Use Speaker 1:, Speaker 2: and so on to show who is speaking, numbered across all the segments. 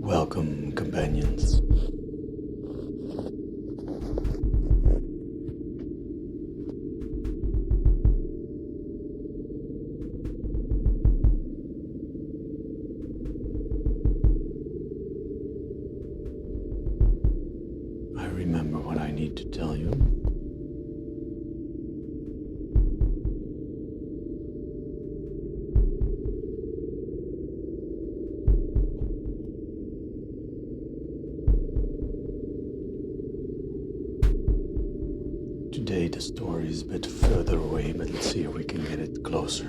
Speaker 1: Welcome, companions. I remember what I need to tell you. Today the story is a bit further away, but let's see if we can get it closer.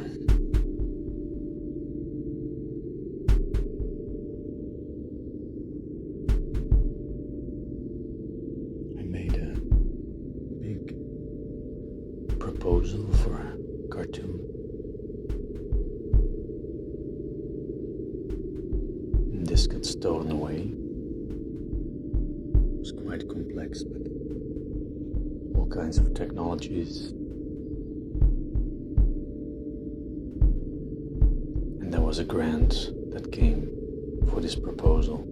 Speaker 1: I made a big proposal for a cartoon. And this got stolen away. It was quite complex, but all kinds of technologies. And there was a grant that came for this proposal.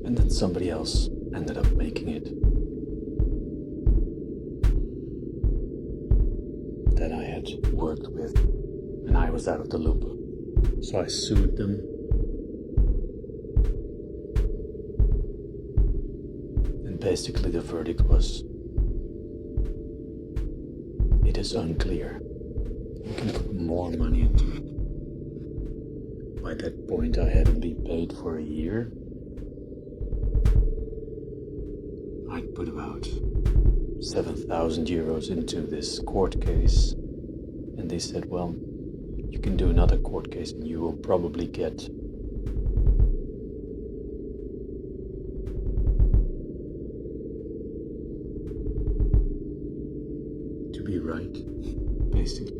Speaker 1: And then somebody else ended up making it. That I had worked with, and I was out of the loop. So I sued them. Basically, the verdict was, it is unclear. You can put more money into it. By that point, I hadn't been paid for a year. I'd put about 7,000 euros into this court case. And they said, well, you can do another court case and you will probably get to be right, basically.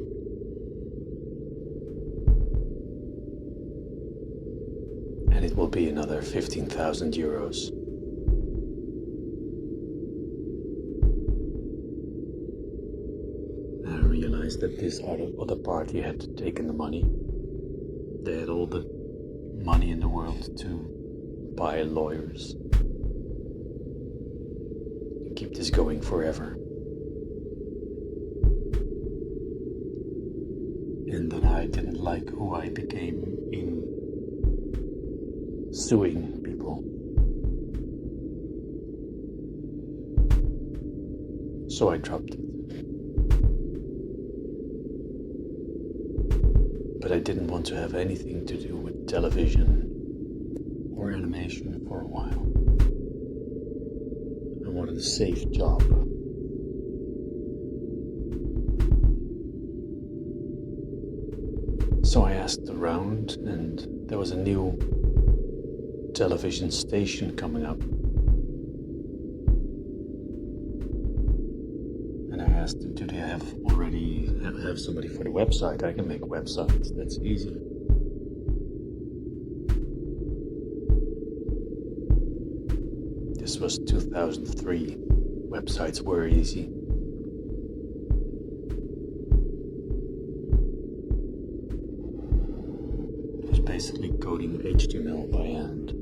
Speaker 1: And it will be another 15,000 euros. And I realized that this other party had taken the money. They had all the money in the world to buy lawyers and keep this going forever. And that I didn't like who I became in suing people. So I dropped it. But I didn't want to have anything to do with television or animation for a while. I wanted a safe job. So I asked around, and there was a new television station coming up. And I asked them, do they already have somebody for the website? I can make websites, that's easy. This was 2003. Websites were easy. Basically coding HTML by hand.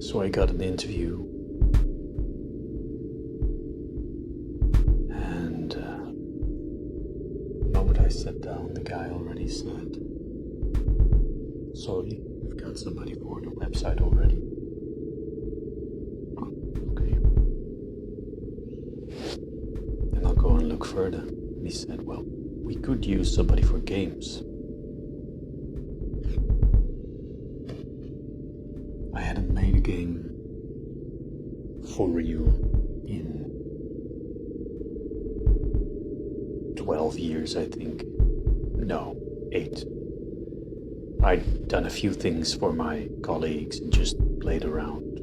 Speaker 1: So I got an interview, and the moment I sat down, the guy already said, sorry, we've got somebody for the website already. Go and look further. And he said, well, we could use somebody for games. I hadn't made a game for real in 12 years, I think. No, 8. I'd done a few things for my colleagues and just played around.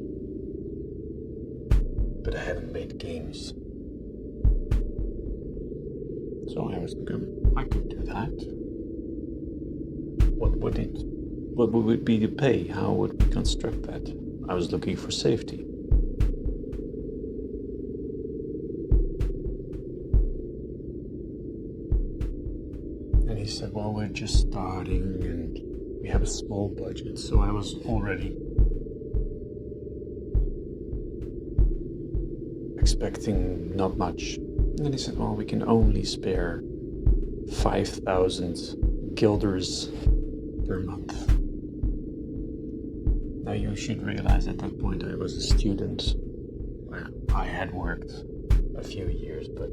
Speaker 1: But I haven't made games. So I was thinking, I could do that. What would it be to pay? How would we construct that? I was looking for safety. he said, well, we're just starting and we have a small budget. So I was already expecting not much. And then he said, well, we can only spare 5,000 guilders per month. Now you should realize at that point I was a student. I had worked a few years, but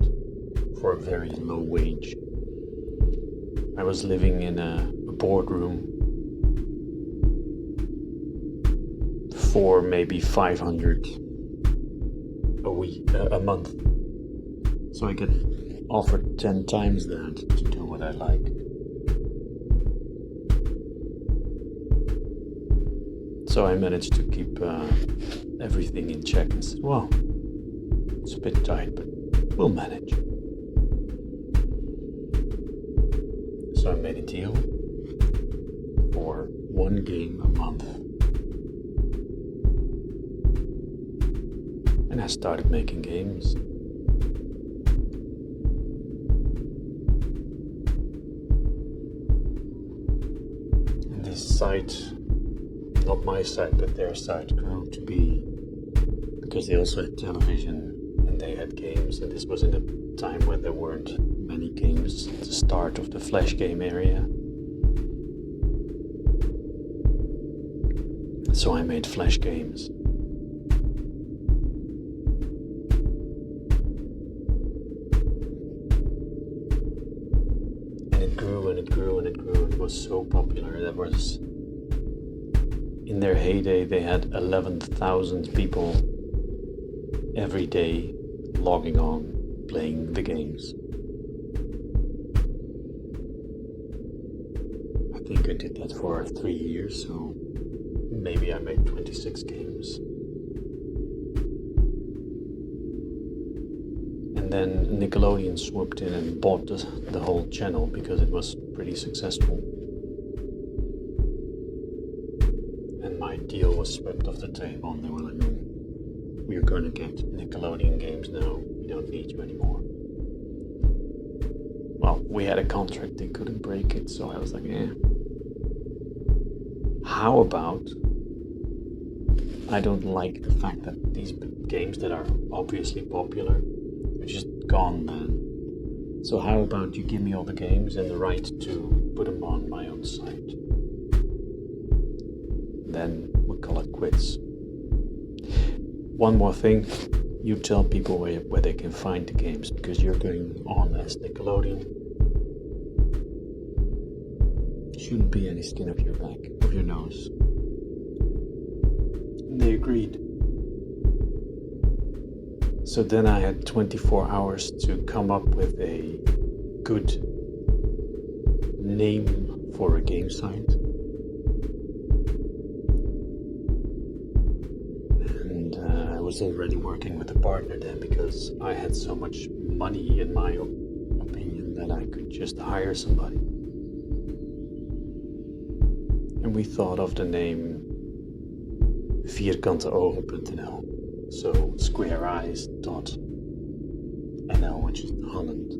Speaker 1: for a very low wage. I was living in a boardroom for maybe 500 a month. So I get offered 10 times that to do what I like. So I managed to keep everything in check and said, well, it's a bit tight, but we'll manage. So I made a deal for one game a month. And I started making games. And this site, not my site, but their site, grew to be, because they also had television and they had games, and this was in a time when there weren't many games, the start of the flash game area. So I made flash games. And it grew and it grew and it grew. It was so popular. That was, in their heyday, they had 11,000 people every day logging on, playing the games. I think I did that for 3 years, so maybe I made 26 games. And then Nickelodeon swooped in and bought the whole channel because it was pretty successful. And my deal was swept off the table, and they were like, we're going to get Nickelodeon games now. We don't need you anymore. Well, we had a contract, they couldn't break it, so I was like, how about, I don't like the fact that these games that are obviously popular are just gone then. So how about you give me all the games and the right to put them on my own site? Then we call it quits. One more thing, you tell people where they can find the games, because you're going on as Nickelodeon. Shouldn't be any skin off your back, of your nose. And they agreed. So then I had 24 hours to come up with a good name for a game site. I was already working with a partner then, because I had so much money in my opinion that I could just hire somebody. And we thought of the name vierkanteogen.nl, so squareeyes.nl, which is Holland.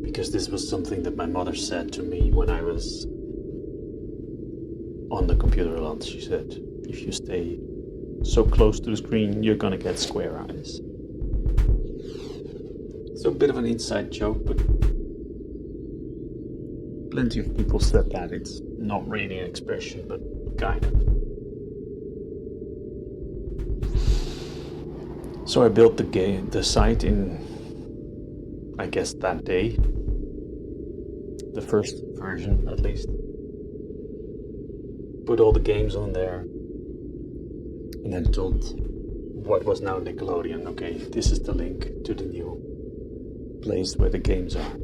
Speaker 1: Because this was something that my mother said to me when I was on the computer a lot. She said, if you stay so close to the screen, you're gonna get square eyes. So a bit of an inside joke, but plenty of people said that. It's not really an expression, but kind of. So I built the site in, I guess, that day. The first version, at least. Put all the games on there. And then told what was now Nickelodeon, okay, this is the link to the new place where the games are.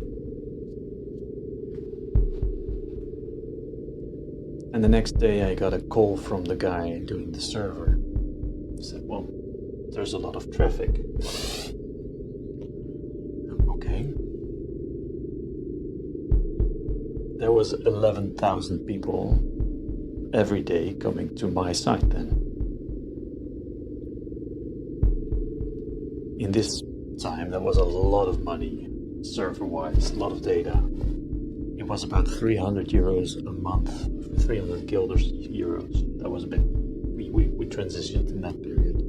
Speaker 1: And the next day I got a call from the guy doing the server. He said, well, there's a lot of traffic. Okay. There was 11,000 people every day coming to my site then. In this time, that was a lot of money server-wise, a lot of data. It was about 300 euros a month, 300 guilders euros. That was a bit, we transitioned in that period.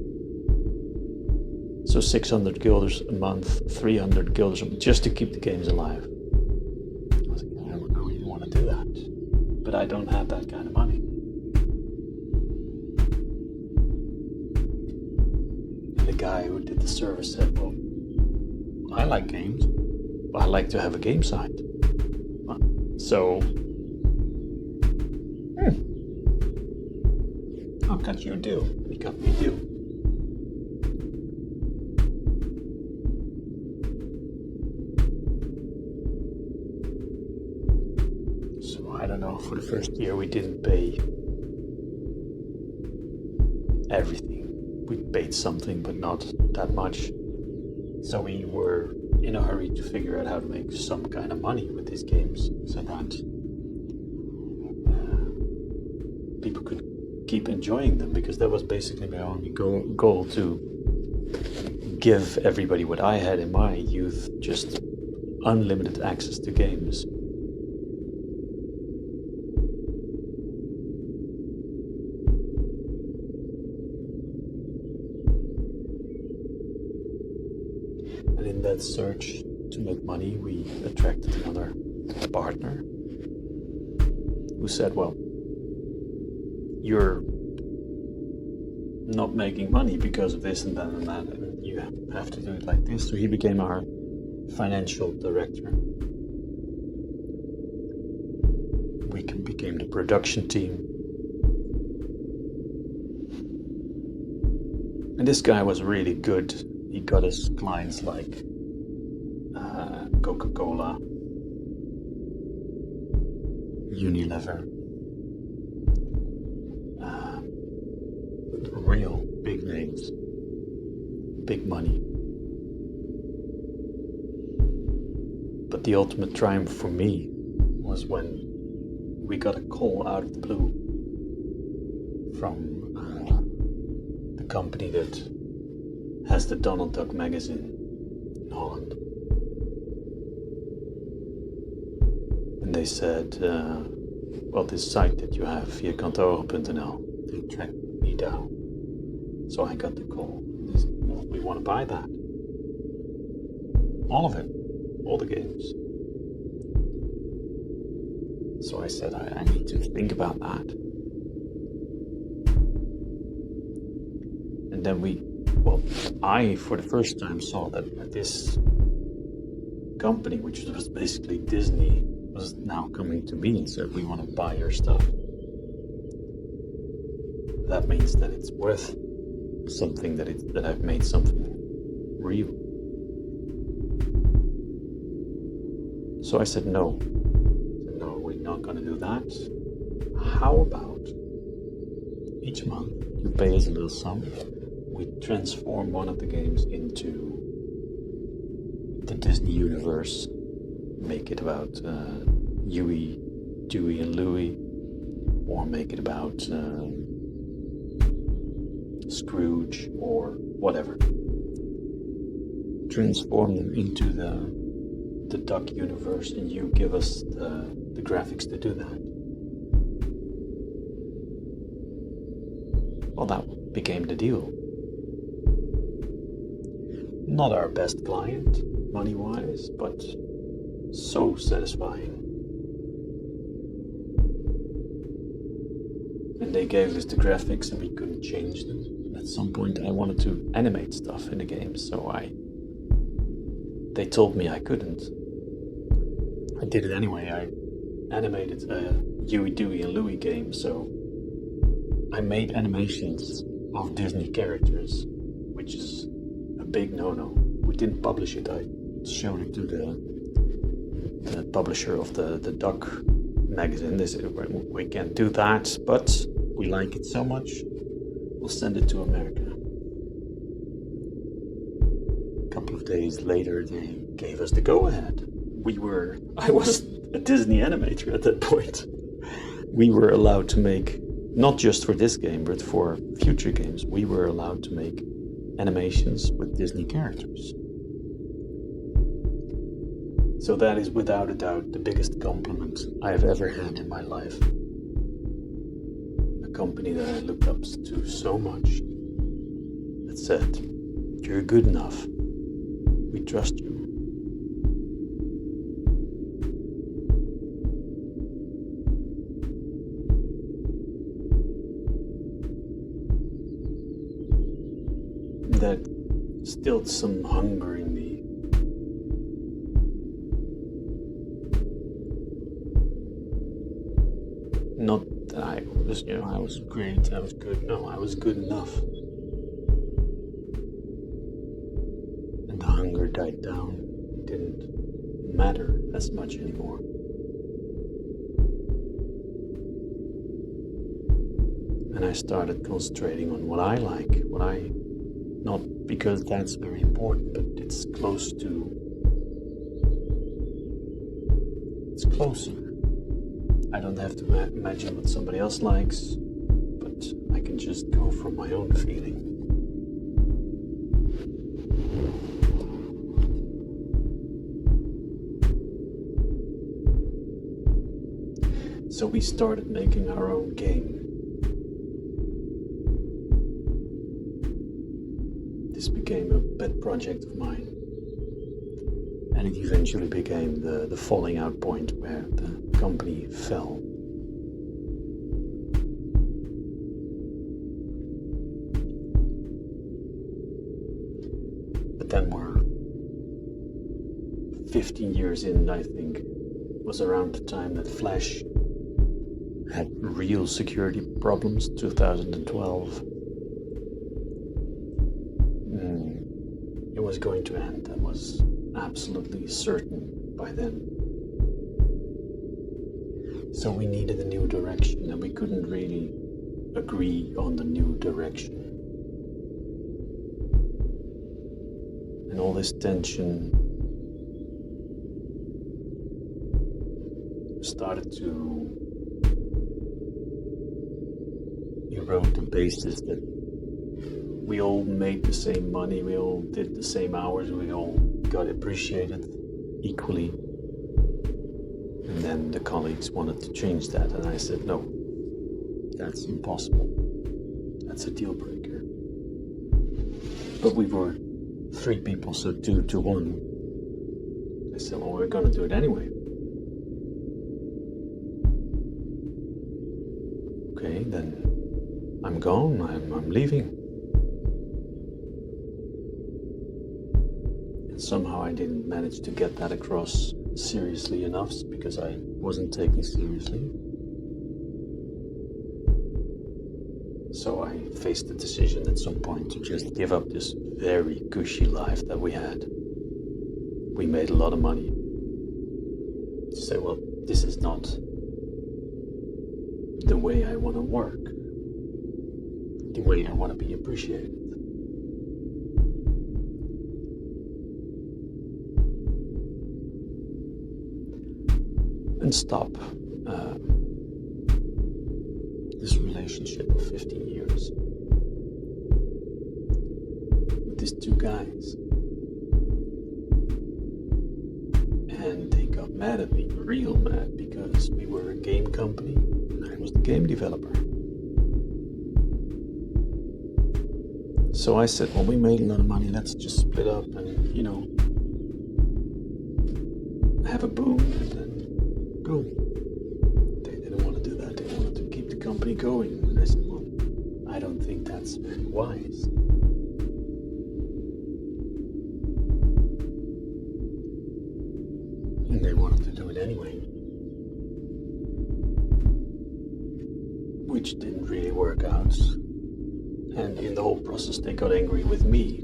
Speaker 1: So 600 guilders a month, 300 guilders a month, just to keep the games alive. I was like, I really want to do that, but I don't have that kind of money. And the guy who did the server said, well, I like games, but I like to have a game site. So, I'll cut you a deal. He cut me a deal. So I don't know, for the first year we didn't pay everything. We paid something, but not that much. So we were in a hurry to figure out how to make some kind of money with these games so that people could keep enjoying them, because that was basically my only goal, to give everybody what I had in my youth, just unlimited access to games. And in that search to make money, we attracted another partner who said, well, you're not making money because of this and that and that, and you have to do it like this. So he became our financial director. We became the production team. And this guy was really good. He got us clients like Coca-Cola, Unilever, real big names, big money. But the ultimate triumph for me was when we got a call out of the blue from the company that has the Donald Duck magazine in Holland. And they said, well, this site that you have, vierkantoren.nl, they tracked me down. So I got the call. They said, well, we want to buy that. All of it. All the games. So I said, I need to think about that. And then I, for the first time, saw that this company, which was basically Disney, was now coming to me and said, we want to buy your stuff. That means that it's worth something, that I've made something real. So I said, no, we're not going to do that. How about each month you pay us a little sum? We transform one of the games into the Disney universe, make it about Huey, Dewey, and Louie, or make it about Scrooge, or whatever. Transform them into the Duck universe, and you give us the graphics to do that. Well, that became the deal. Not our best client, money-wise, but so satisfying. And they gave us the graphics and we couldn't change them. And at some point I wanted to animate stuff in the game, so they told me I couldn't. I did it anyway. I animated a Huey, Dewey, and Louie game, so I made animations of Disney characters, which is a big no-no. We didn't publish it. I showed it to the publisher of the Duck magazine. They said, we can't do that, but we like it so much, we'll send it to America. A couple of days later, they gave us the go-ahead. I was a Disney animator at that point. We were allowed to make, not just for this game, but for future games, we were allowed to make animations with Disney characters. So that is without a doubt the biggest compliment I've ever had in my life. A company that I looked up to so much that said, "You're good enough. We trust you." That instilled some hunger in me. Not that I was great, I was good. No, I was good enough. And the hunger died down. It didn't matter as much anymore. And I started concentrating on what I like, not because that's very important, but it's closer. I don't have to imagine what somebody else likes, but I can just go from my own feeling. So we started making our own game. This became a pet project of mine. And it eventually became the falling out point where the company fell. But then we're 15 years in, I think. It was around the time that Flash had real security problems, 2012. It was going to end. That was absolutely certain by then. So we needed a new direction, and we couldn't really agree on the new direction. And all this tension started to erode the basis that we all made the same money, we all did the same hours, we all got appreciated equally. And then the colleagues wanted to change that, and I said, no, that's impossible. That's a deal breaker. But we were 3 people, so 2 to 1. I said, well, we're gonna do it anyway. Okay, then I'm gone, I'm leaving. And somehow I didn't manage to get that across seriously enough because I wasn't taken seriously. So I faced the decision at some point to just give up this very cushy life that we had. We made a lot of money. To say, well, this is not the way I want to work, the way I want to be appreciated. And stop this relationship of 15 years with these 2 guys. And they got mad at me, real mad, because we were a game company and I was the game developer. So I said, well, we made a lot of money, let's just split up and, have a boom and then go. They didn't want to do that. They wanted to keep the company going. And I said, well, I don't think that's very wise. And they wanted to do it anyway. Which didn't really work out. And in the whole process, they got angry with me.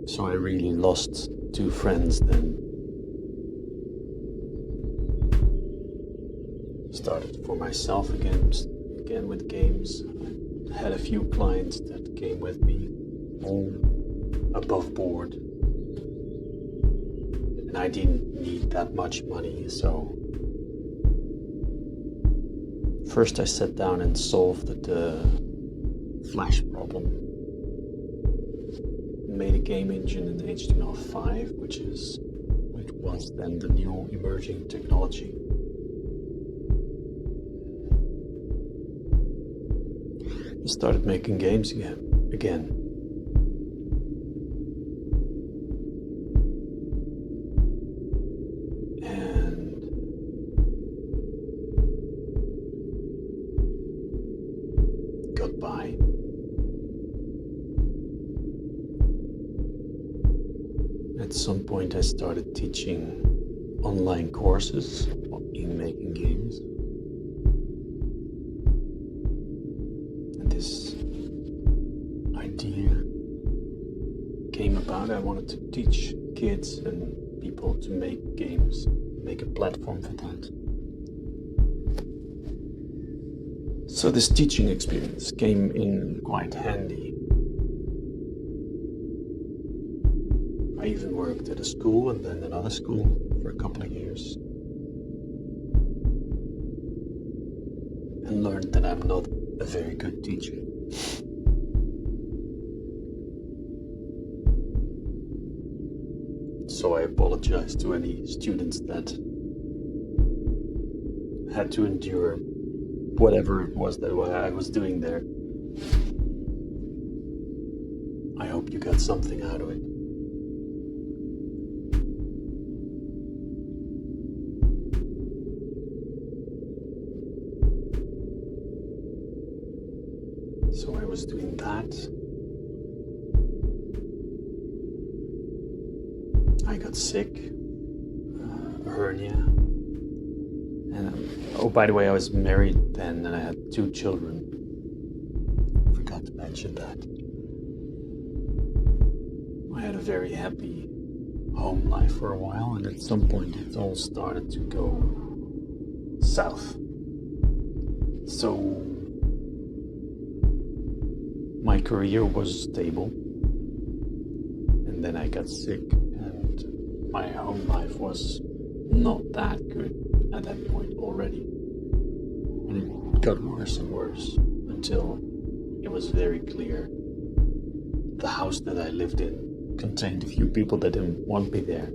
Speaker 1: So I really lost 2 friends then. Started for myself again with games. I had a few clients that came with me, all above board. And I didn't need that much money, so first I sat down and solved the Flash problem. made a game engine in HTML5, which was then the new emerging technology. I started making games again. And got by. At some point I started teaching online courses in making games. And this idea came about. I wanted to teach kids and people to make games, make a platform for that. So this teaching experience came in quite handy. I even worked at a school and then another school for a couple of years. And learned that I'm not a very good teacher. So I apologize to any students that had to endure whatever it was that I was doing there. I hope you got something out of it. So I was doing that. I got sick, a hernia. And oh, by the way, I was married then and I had 2 children. Forgot to mention that. I had a very happy home life for a while, and at some point it all started to go south. So my career was stable, and then I got sick, and my home life was not that good at that point already. And it got worse and worse until it was very clear the house that I lived in contained a few people that didn't want me there.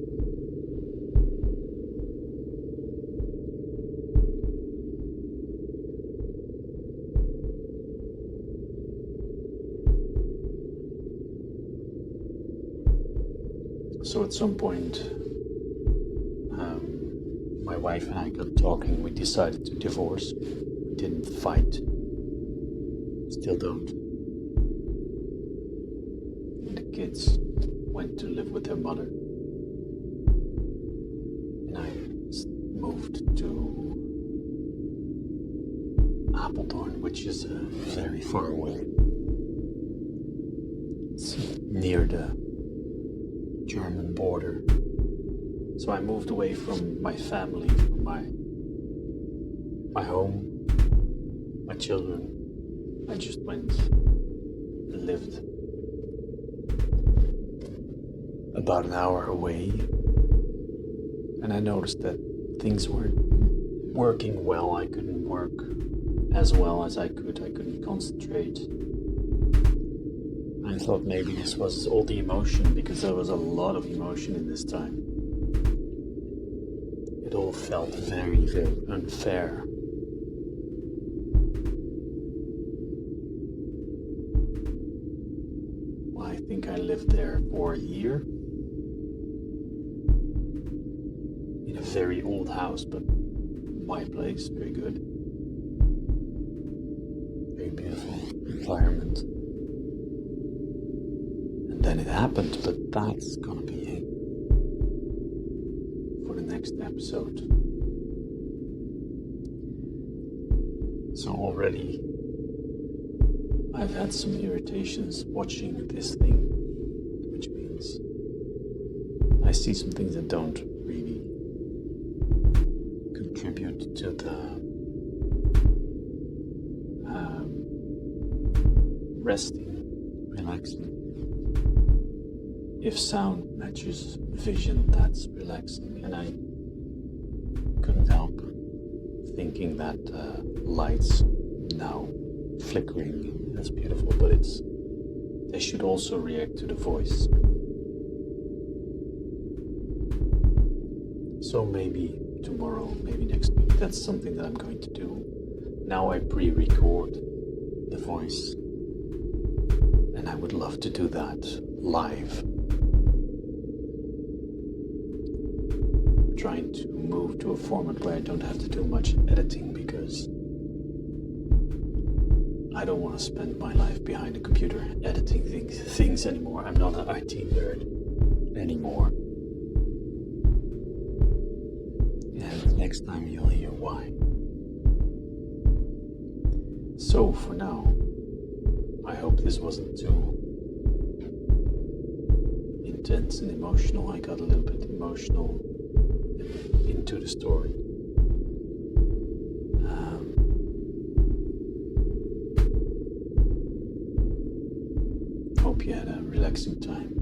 Speaker 1: So at some point, my wife and I got talking. We decided to divorce. We didn't fight. Still don't. And the kids went to live with their mother. And I moved to Apeldoorn, which is very far away. It's near the German border. So I moved away from my family, from my home, my children. I just went and lived about an hour away. And I noticed that things weren't working well. I couldn't work as well as I could. I couldn't concentrate. I thought maybe this was all the emotion, because there was a lot of emotion in this time. It all felt very, very unfair. Well, I think I lived there for a year. In a very old house, but my place, very good. Very beautiful environment. And then it happened, but that's gonna be it for the next episode. So already I've had some irritations watching this thing, which means I see some things that don't really contribute to the resting, relaxing. If sound matches vision, that's relaxing. And I couldn't help thinking that lights now flickering, that's beautiful, but they should also react to the voice. So maybe tomorrow, maybe next week, that's something that I'm going to do. Now I pre-record the voice, and I would love to do that live. I'm trying to move to a format where I don't have to do much editing, because I don't want to spend my life behind a computer editing things anymore. I'm not an IT nerd anymore. And next time you'll hear why. So for now, I hope this wasn't too intense and emotional. I got a little bit emotional into the story. Hope you had a relaxing time.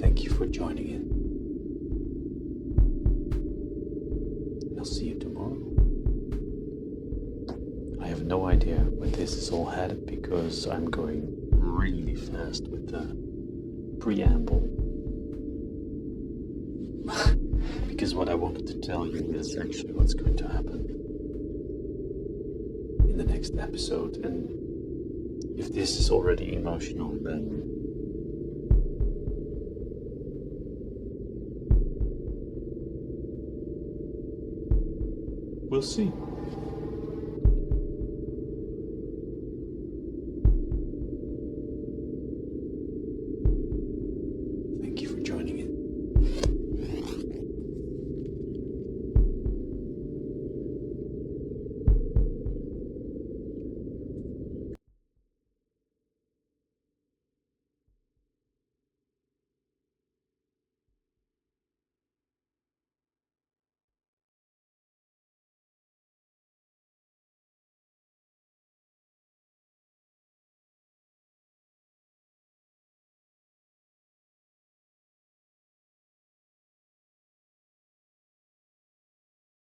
Speaker 1: Thank you for joining in. And I'll see you tomorrow. I have no idea where this is all headed, because I'm going really fast with the preamble. Because what I wanted to tell you is actually what's going to happen in the next episode. And if this is already emotional, then we'll see.